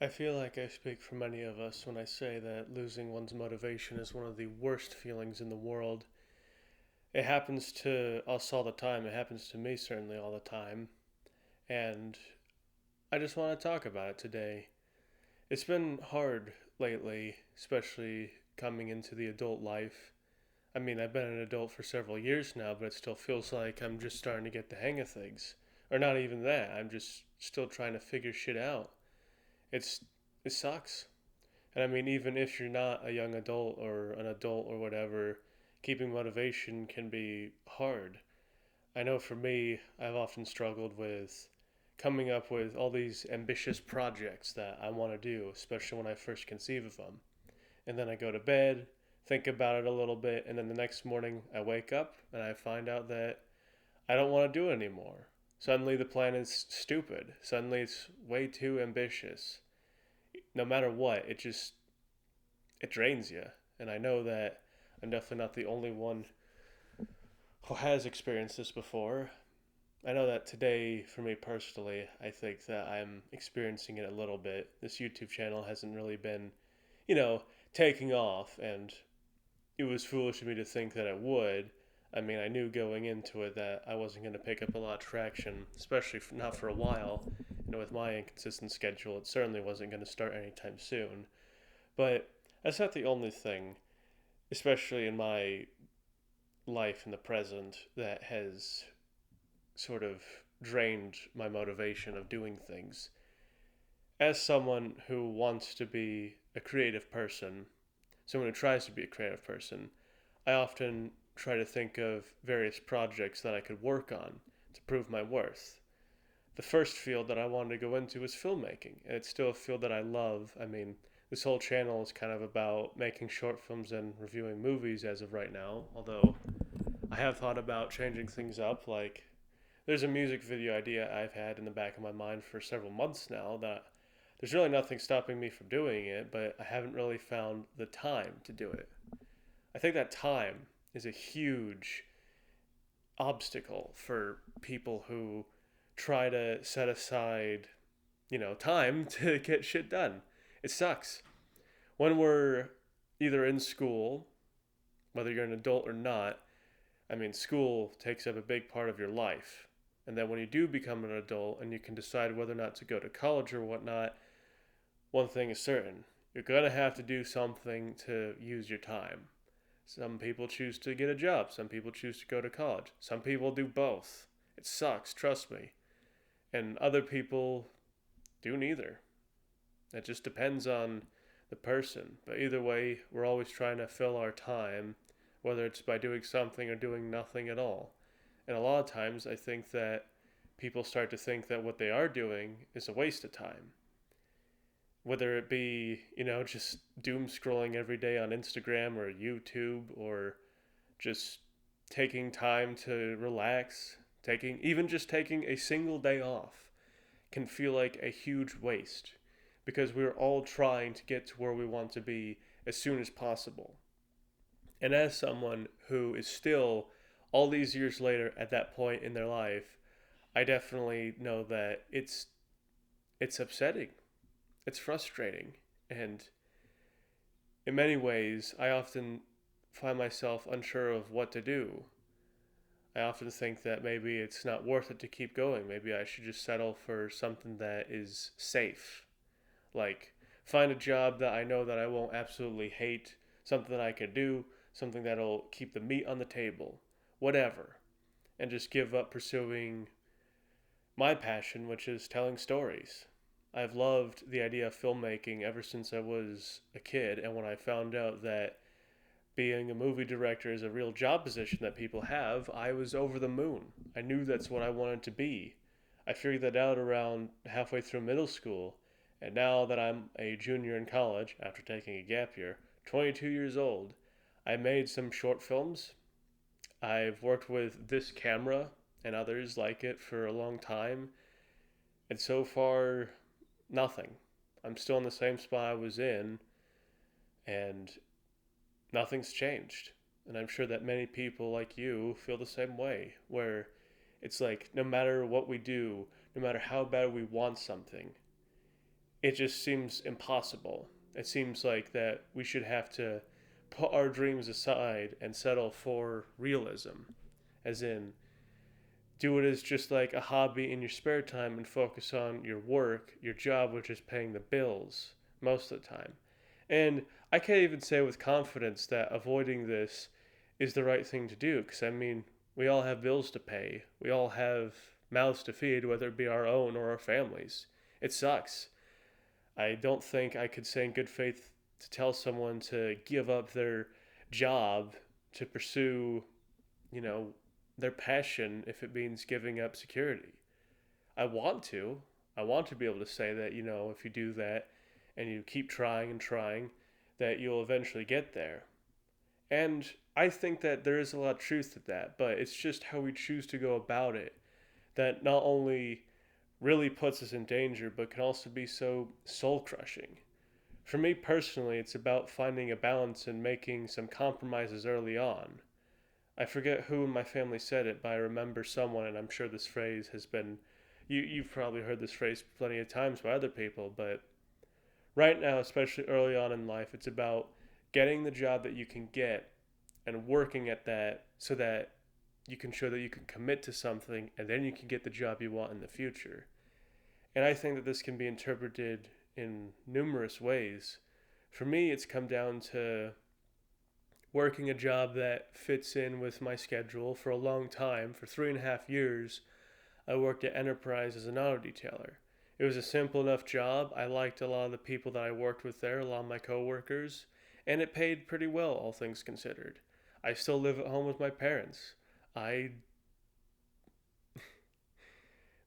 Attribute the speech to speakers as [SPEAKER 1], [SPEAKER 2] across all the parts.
[SPEAKER 1] I feel like I speak for many of us when I say that losing one's motivation is one of the worst feelings in the world. It happens to us all the time. It happens to me certainly all the time. And I just want to talk about it today. It's been hard lately, especially coming into the adult life. I mean, I've been an adult for several years now, but it still feels like I'm just starting to get the hang of things. Or not even that. I'm just still trying to figure shit out. It's it sucks. And I mean, even if you're not a young adult or an adult or whatever, keeping motivation can be hard. I know for me, I've often struggled with coming up with all these ambitious projects that I want to do, especially when I first conceive of them. And then I go to bed, think about it a little bit, and then the next morning I wake up and I find out that I don't want to do it anymore. Suddenly the plan is stupid. Suddenly it's way too ambitious. No matter what, it drains you. And I know that I'm definitely not the only one who has experienced this before. I know that today, for me personally, I think that I'm experiencing it a little bit. This YouTube channel hasn't really been, you know, taking off, and it was foolish of me to think that it would. I mean, I knew going into it that I wasn't going to pick up a lot of traction, especially not for a while. With my inconsistent schedule, it certainly wasn't going to start anytime soon. But that's not the only thing, especially in my life in the present, that has sort of drained my motivation of doing things. As someone who wants to be a creative person, someone who tries to be a creative person, I often try to think of various projects that I could work on to prove my worth. The first field that I wanted to go into was filmmaking, and it's still a field that I love. I mean, this whole channel is kind of about making short films and reviewing movies as of right now, although I have thought about changing things up. Like, there's a music video idea I've had in the back of my mind for several months now that there's really nothing stopping me from doing it, but I haven't really found the time to do it. I think that time is a huge obstacle for people who try to set aside, time to get shit done. It sucks. When we're either in school, whether you're an adult or not, I mean, school takes up a big part of your life. And then when you do become an adult and you can decide whether or not to go to college or whatnot, one thing is certain: you're going to have to do something to use your time. Some people choose to get a job, some people choose to go to college, some people do both. It sucks, trust me. And other people do neither. It just depends on the person. But either way, we're always trying to fill our time, whether it's by doing something or doing nothing at all. And a lot of times, I think that people start to think that what they are doing is a waste of time. Whether it be, just doom scrolling every day on Instagram or YouTube, or just taking time to relax, taking a single day off can feel like a huge waste because we're all trying to get to where we want to be as soon as possible. And as someone who is still all these years later at that point in their life, I definitely know that it's upsetting. It's frustrating. And in many ways, I often find myself unsure of what to do. I often think that maybe it's not worth it to keep going. Maybe I should just settle for something that is safe. Like, find a job that I know that I won't absolutely hate, something that I can do, something that'll keep the meat on the table, whatever. And just give up pursuing my passion, which is telling stories. I've loved the idea of filmmaking ever since I was a kid, and when I found out that being a movie director is a real job position that people have, I was over the moon. I knew that's what I wanted to be. I figured that out around halfway through middle school, and now that I'm a junior in college, after taking a gap year, 22 years old, I made some short films. I've worked with this camera and others like it for a long time, and so far, nothing. I'm still in the same spot I was in, and nothing's changed. And I'm sure that many people like you feel the same way, where it's like no matter what we do, no matter how bad we want something, it just seems impossible. It seems like that we should have to put our dreams aside and settle for realism, as in do it as just like a hobby in your spare time and focus on your work, your job, which is paying the bills most of the time. And I can't even say with confidence that avoiding this is the right thing to do, because I mean, we all have bills to pay, we all have mouths to feed, whether it be our own or our families. It sucks. I don't think I could say in good faith to tell someone to give up their job to pursue, you know, their passion if it means giving up security. I want to. I want to be able to say that, if you do that and you keep trying and trying, that you'll eventually get there. And I think that there is a lot of truth to that, but it's just how we choose to go about it that not only really puts us in danger, but can also be so soul crushing. For me personally, it's about finding a balance and making some compromises early on. I forget who in my family said it, but I remember someone, and I'm sure this phrase has been, you've probably heard this phrase plenty of times by other people, but right now, especially early on in life, it's about getting the job that you can get and working at that so that you can show that you can commit to something and then you can get the job you want in the future. And I think that this can be interpreted in numerous ways. For me, it's come down to working a job that fits in with my schedule for a long time. For 3.5 years, I worked at Enterprise as an auto detailer. It was a simple enough job. I liked a lot of the people that I worked with there, a lot of my coworkers, and it paid pretty well, all things considered. I still live at home with my parents. I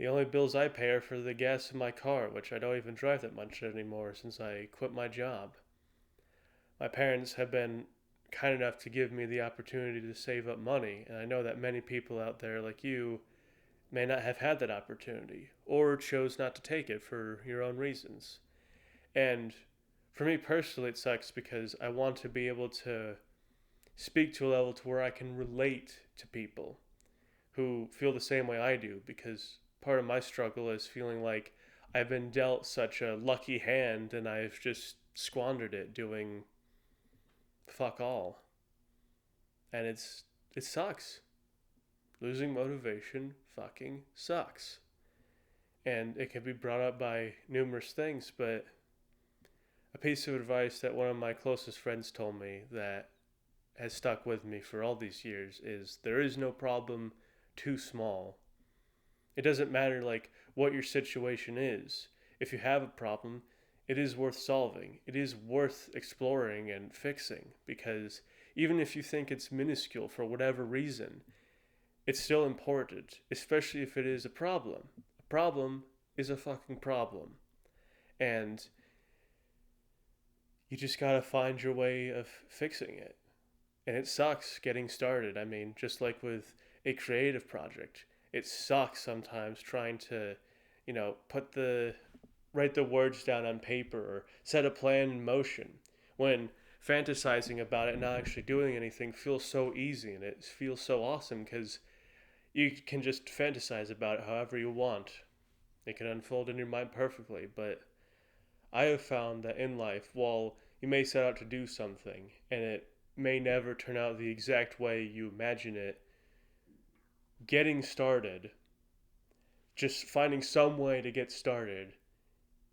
[SPEAKER 1] The only bills I pay are for the gas in my car, which I don't even drive that much anymore since I quit my job. My parents have been kind enough to give me the opportunity to save up money, and I know that many people out there like you may not have had that opportunity or chose not to take it for your own reasons. And for me personally, it sucks because I want to be able to speak to a level to where I can relate to people who feel the same way I do, because part of my struggle is feeling like I've been dealt such a lucky hand and I've just squandered it doing fuck all. And it sucks. Losing motivation fucking sucks. And it can be brought up by numerous things, but a piece of advice that one of my closest friends told me that has stuck with me for all these years is there is no problem too small. It doesn't matter like what your situation is. If you have a problem, it is worth solving. It is worth exploring and fixing, because even if you think it's minuscule for whatever reason, it's still important, especially if it is a problem. A problem is a fucking problem. And you just gotta find your way of fixing it. And it sucks getting started. I mean, just like with a creative project, it sucks sometimes trying to, write the words down on paper or set a plan in motion when fantasizing about it and not actually doing anything feels so easy, and it feels so awesome because you can just fantasize about it however you want. It can unfold in your mind perfectly, but I have found that in life, while you may set out to do something and it may never turn out the exact way you imagine it, getting started, just finding some way to get started,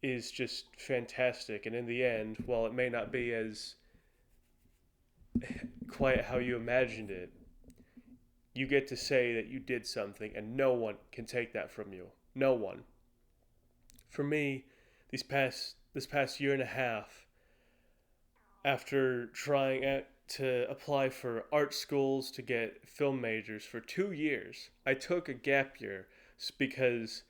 [SPEAKER 1] is just fantastic. And in the end, while it may not be as quite how you imagined it, you get to say that you did something and no one can take that from you. No one. For me, this past year and a half, after trying to apply for art schools to get film majors for 2 years, I took a gap year because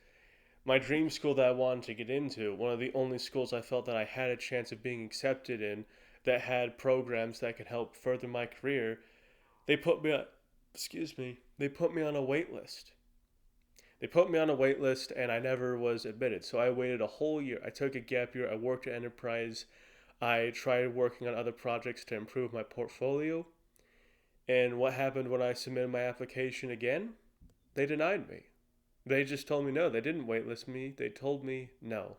[SPEAKER 1] my dream school that I wanted to get into, one of the only schools I felt that I had a chance of being accepted in that had programs that could help further my career, they put me on, they put me on a wait list. They put me on a wait list and I never was admitted. So I waited a whole year. I took a gap year. I worked at Enterprise. I tried working on other projects to improve my portfolio. And what happened when I submitted my application again? They denied me. They just told me no. They didn't waitlist me. They told me no.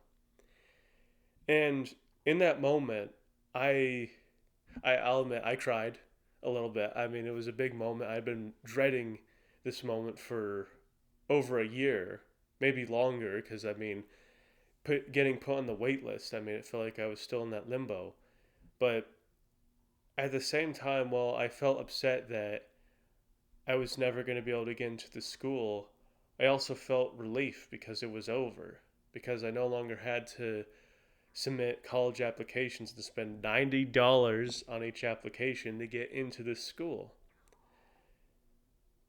[SPEAKER 1] And in that moment, I I'll admit I cried a little bit. I mean, it was a big moment. I'd been dreading this moment for over a year, maybe longer, because I mean, getting put on the wait list, I mean, it felt like I was still in that limbo. But at the same time, while I felt upset that I was never going to be able to get into the school, I also felt relief because it was over. Because I no longer had to submit college applications to spend $90 on each application to get into this school.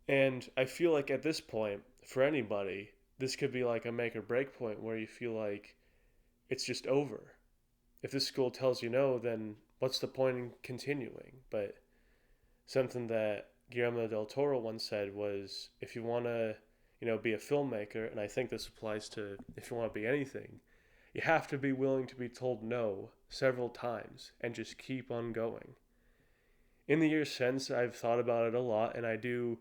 [SPEAKER 1] And I feel like at this point, for anybody, this could be like a make or break point where you feel like it's just over. If this school tells you no, then what's the point in continuing? But something that Guillermo del Toro once said was, if you want to, be a filmmaker, and I think this applies to if you want to be anything, you have to be willing to be told no several times and just keep on going. In the years since, I've thought about it a lot, and I do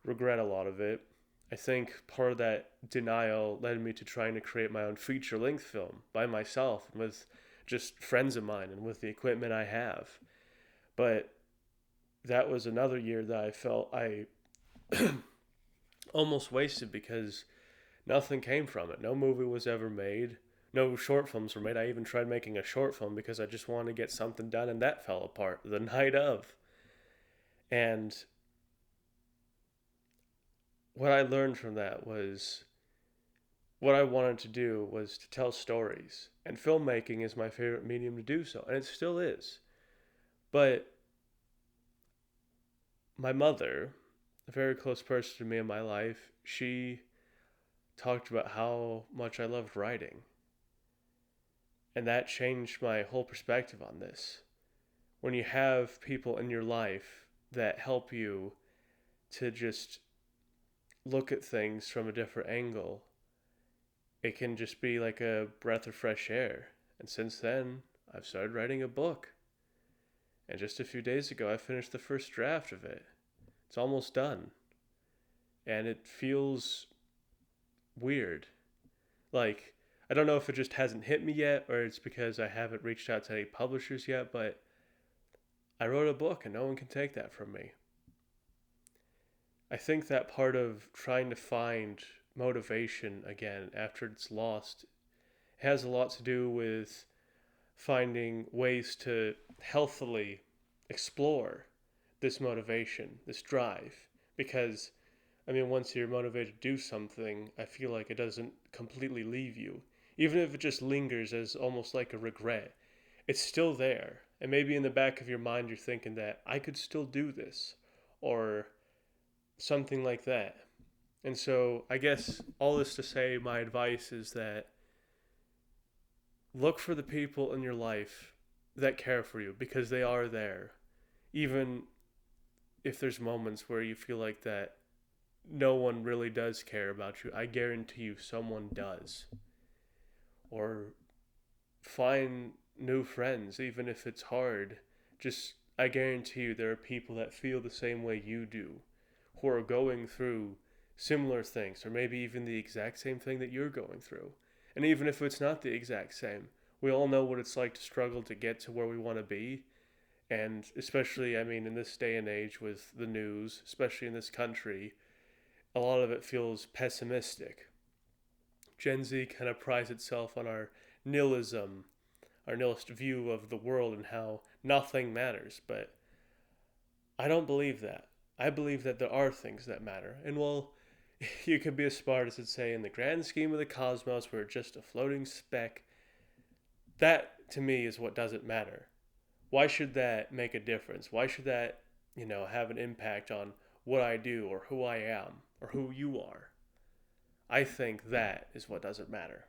[SPEAKER 1] regret a lot of it. I think part of that denial led me to trying to create my own feature length film by myself and with just friends of mine and with the equipment I have. But that was another year that I felt I almost wasted because nothing came from it. No movie was ever made. No short films were made. I even tried making a short film because I just wanted to get something done, and that fell apart the night of. And what I learned from that was what I wanted to do was to tell stories. And filmmaking is my favorite medium to do so, and it still is. But my mother, a very close person to me in my life, she talked about how much I loved writing. And that changed my whole perspective on this. When you have people in your life that help you to just look at things from a different angle, it can just be like a breath of fresh air. And since then, I've started writing a book. And just a few days ago, I finished the first draft of it. It's almost done. And it feels weird. Like, I don't know if it just hasn't hit me yet or it's because I haven't reached out to any publishers yet, but I wrote a book and no one can take that from me. I think that part of trying to find motivation again after it's lost has a lot to do with finding ways to healthily explore this motivation, this drive. Because, I mean, once you're motivated to do something, I feel like it doesn't completely leave you. Even if it just lingers as almost like a regret, it's still there. And maybe in the back of your mind, you're thinking that I could still do this, or something like that. And so, I guess all this to say, my advice is that look for the people in your life that care for you because they are there. Even if there's moments where you feel like that no one really does care about you, I guarantee you someone does. Or find new friends, even if it's hard. Just, I guarantee you there are people that feel the same way you do, who are going through similar things, or maybe even the exact same thing that you're going through. And even if it's not the exact same, we all know what it's like to struggle to get to where we want to be. And especially, I mean, in this day and age with the news, especially in this country, a lot of it feels pessimistic. Gen Z kind of prides itself on our nihilism, our nihilist view of the world and how nothing matters. But I don't believe that. I believe that there are things that matter. And well, you could be as smart as to say, in the grand scheme of the cosmos, we're just a floating speck. That, to me, is what doesn't matter. Why should that make a difference? Why should that, have an impact on what I do or who I am or who you are? I think that is what doesn't matter.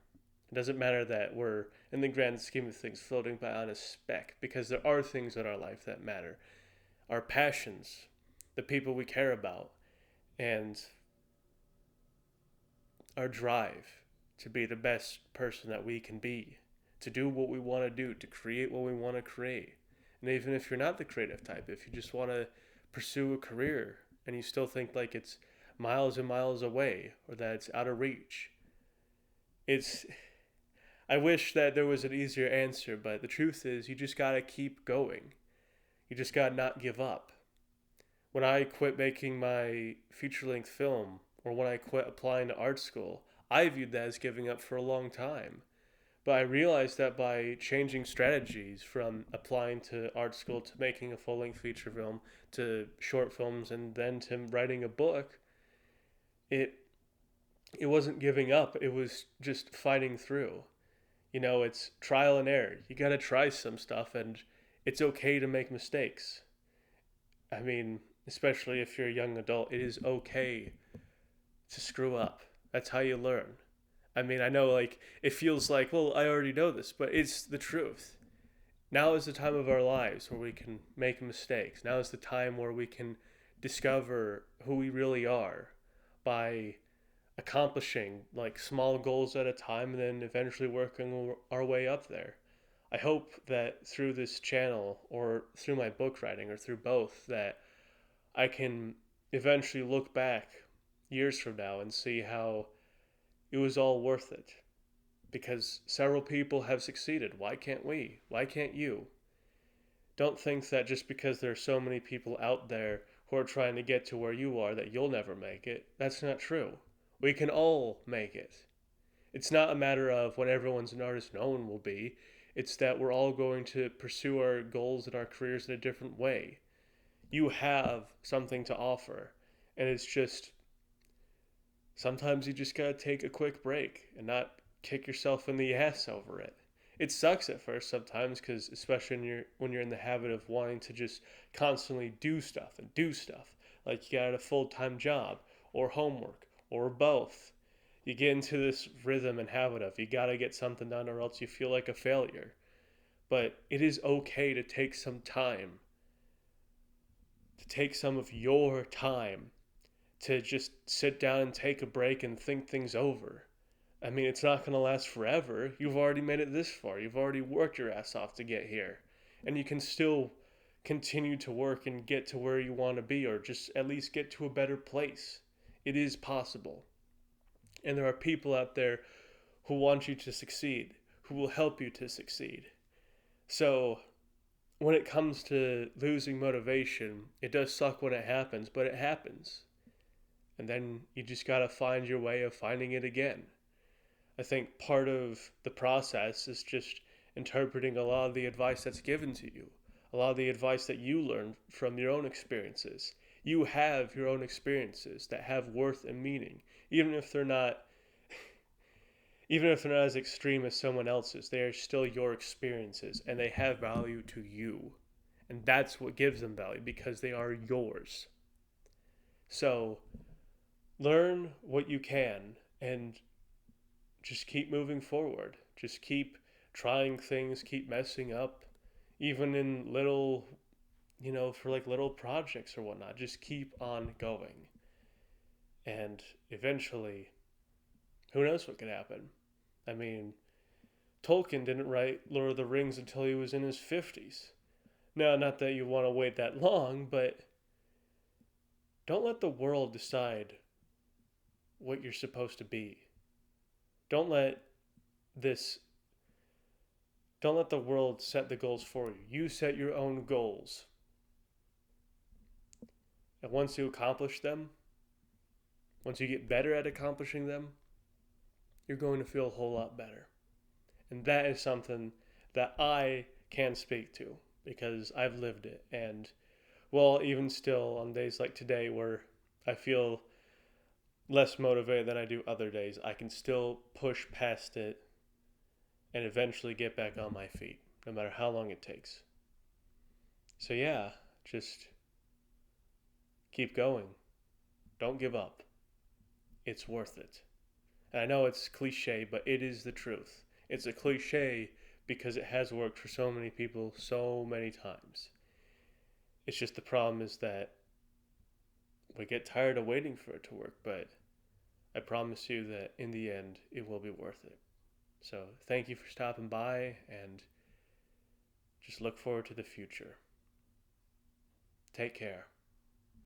[SPEAKER 1] It doesn't matter that we're, in the grand scheme of things, floating by on a speck, because there are things in our life that matter. Our passions, the people we care about, and our drive to be the best person that we can be, to do what we want to do, to create what we want to create. And even if you're not the creative type, if you just want to pursue a career and you still think like it's miles and miles away or that it's out of reach, it's I wish that there was an easier answer, but the truth is, you just gotta keep going. You just gotta not give up. When I quit making my feature length film, or when I quit applying to art school, I viewed that as giving up for a long time. But I realized that by changing strategies from applying to art school to making a full length feature film to short films and then to writing a book, it it wasn't giving up. It was just fighting through. It's trial and error. You got to try some stuff, and it's okay to make mistakes. I mean, especially if you're a young adult, it is okay to screw up. That's how you learn. I mean, I know, like, it feels like, well, I already know this, but it's the truth. Now is the time of our lives where we can make mistakes. Now is the time where we can discover who we really are by accomplishing like small goals at a time and then eventually working our way up there. I hope that through this channel or through my book writing or through both that I can eventually look back years from now and see how it was all worth it because several people have succeeded. Why can't we? Why can't you? Don't think that just because there are so many people out there who are trying to get to where you are that you'll never make it. That's not true. We can all make it. It's not a matter of when everyone's an artist, no one will be. It's that we're all going to pursue our goals and our careers in a different way. You have something to offer, and it's just sometimes you just gotta take a quick break and not kick yourself in the ass over it. It sucks at first sometimes because especially when you're in the habit of wanting to just constantly do stuff and do stuff, like you got a full-time job or homework or both. You get into this rhythm and habit of you gotta get something done or else you feel like a failure. But it is okay to take some time, to take some of your time to just sit down and take a break and think things over. I mean, it's not going to last forever. You've already made it this far. You've already worked your ass off to get here. And you can still continue to work and get to where you want to be or just at least get to a better place. It is possible. And there are people out there who want you to succeed, who will help you to succeed. So, when it comes to losing motivation, it does suck when it happens, but it happens. And then you just got to find your way of finding it again. I think part of the process is just interpreting a lot of the advice that's given to you, a lot of the advice that you learn from your own experiences. You have your own experiences that have worth and meaning, even if they're not as extreme as someone else's. They are still your experiences and they have value to you. And that's what gives them value because they are yours. So, learn what you can and just keep moving forward. Just keep trying things, keep messing up, even in little, for like little projects or whatnot. Just keep on going. And eventually, who knows what could happen? I mean, Tolkien didn't write Lord of the Rings until he was in his 50s. Now, not that you want to wait that long, but don't let the world decide what you're supposed to be. Don't let this don't let the world set the goals for you. You set your own goals. And once you accomplish them, once you get better at accomplishing them, you're going to feel a whole lot better. And that is something that I can speak to because I've lived it. And well, even still on days like today where I feel less motivated than I do other days, I can still push past it and eventually get back on my feet, no matter how long it takes. So yeah, just keep going. Don't give up. It's worth it. And I know it's cliche, but it is the truth. It's a cliche because it has worked for so many people so many times. It's just the problem is that we get tired of waiting for it to work, but I promise you that in the end, it will be worth it. So thank you for stopping by and just look forward to the future. Take care.